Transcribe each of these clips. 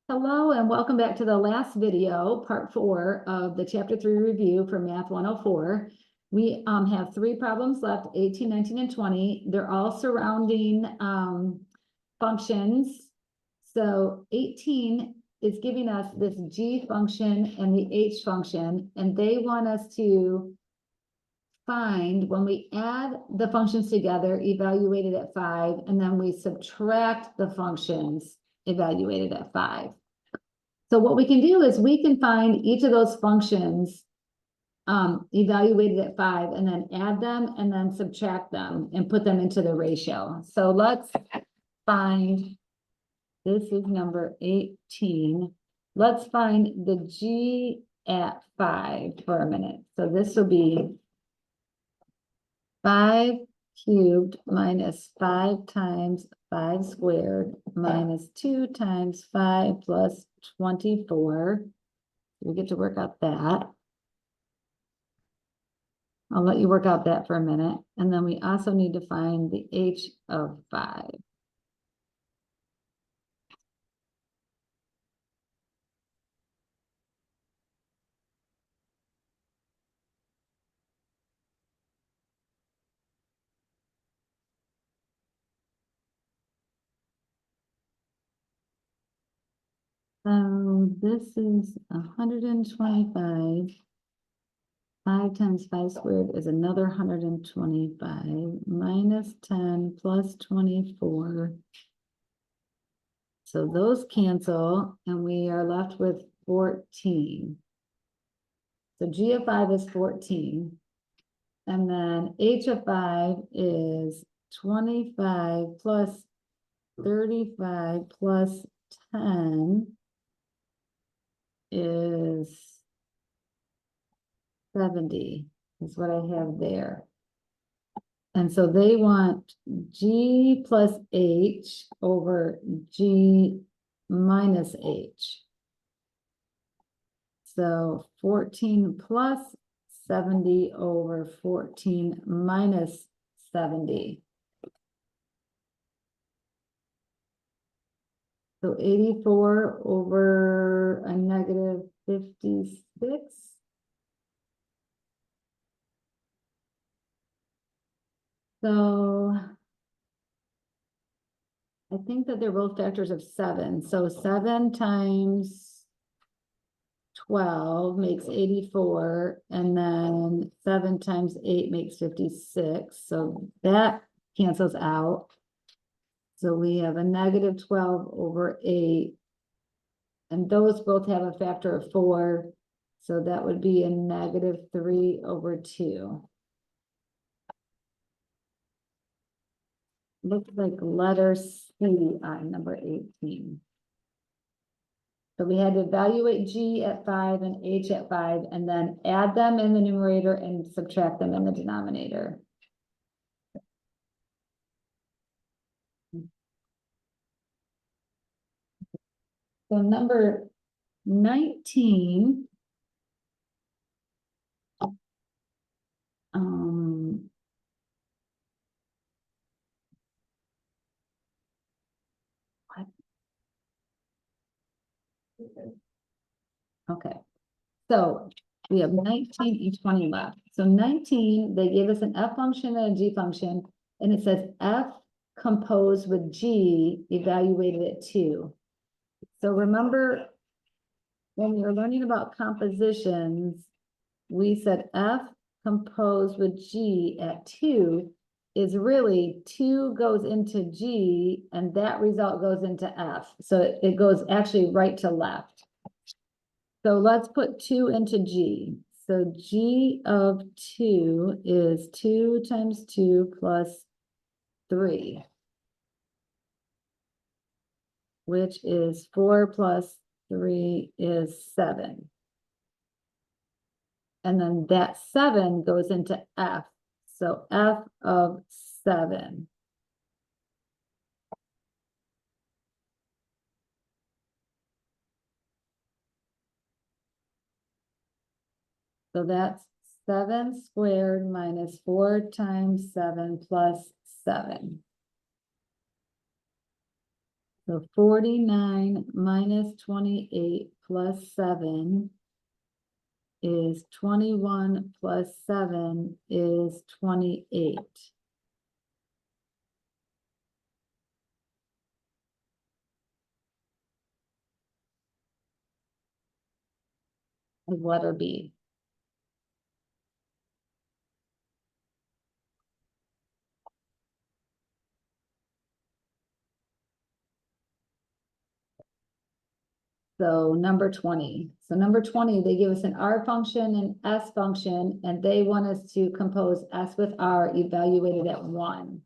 Hello and welcome back to the last video, part 4 of the chapter 3 review for Math 104. We have 3 problems left, 18, 19, and 20. They're all surrounding functions. So 18 is giving us this g function and the h function, and they want us to find when we add the functions together, evaluated at 5, and then we subtract the functions evaluated at 5. So what we can do is we can find each of those functions evaluated at 5 and then add them and then subtract them and put them into the ratio. So let's find, this is number 18. Let's find the g at 5 for a minute. So this will be 5 cubed minus 5 times 5 squared minus 2 times 5 plus 24. We get to work out that. I'll let you work out that for a minute. And then we also need to find the h of 5. So this is 125. 5 times 5 squared is another 125 minus 10 plus 24. So those cancel and we are left with 14. So g of 5 is 14. And then h of 5 is 25 plus 35 plus 10 is 70 is what I have there. And so they want g plus h over g minus h. So 14 plus 70 over 14 minus 70. So 84 over a negative 56. So I think that they're both factors of 7. So 7 times 12 makes 84, and then 7 times 8 makes 56. So that cancels out. So we have a negative 12 over 8. And those both have a factor of 4. So that would be a negative 3 over 2. Looks like letter C on number 18. So we had to evaluate g at 5 and h at 5, and then add them in the numerator and subtract them in the denominator. So number 19. Okay, so we have 19 and 20 left. So 19, they gave us an f function and a g function, and it says f composed with g evaluated at 2. So remember when we were learning about compositions, we said f composed with g at 2 is really 2 goes into g and that result goes into f. So it goes actually right to left. So let's put 2 into g. So g of 2 is 2 times 2 plus 3, which is 4 plus 3 is 7. And then that 7 goes into f. So f of 7. So that's 7 squared minus 4 times 7 plus 7. So 49 minus 28 plus 7 is 21 plus 7 is 28. Is letter B. So number 20. So number 20, they give us an R function and S function, and they want us to compose S with R evaluated at 1.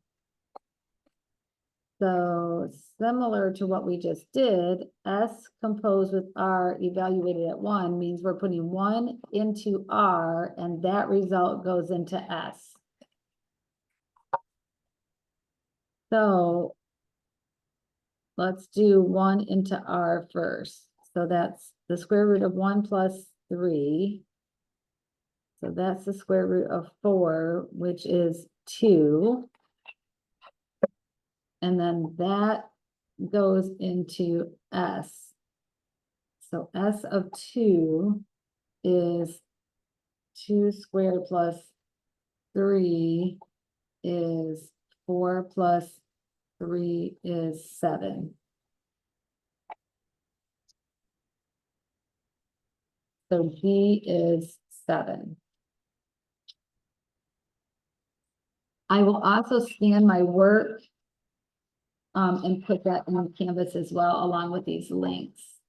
So similar to what we just did, S composed with R evaluated at 1 means we're putting 1 into R, and that result goes into S. So let's do 1 into R first. So that's the square root of 1 plus 3. So that's the square root of 4, which is 2. And then that goes into S. So S of 2 is 2 squared plus 3 is 4 plus 3 is 7. So B is 7. I will also scan my work and put that in Canvas as well, along with these links.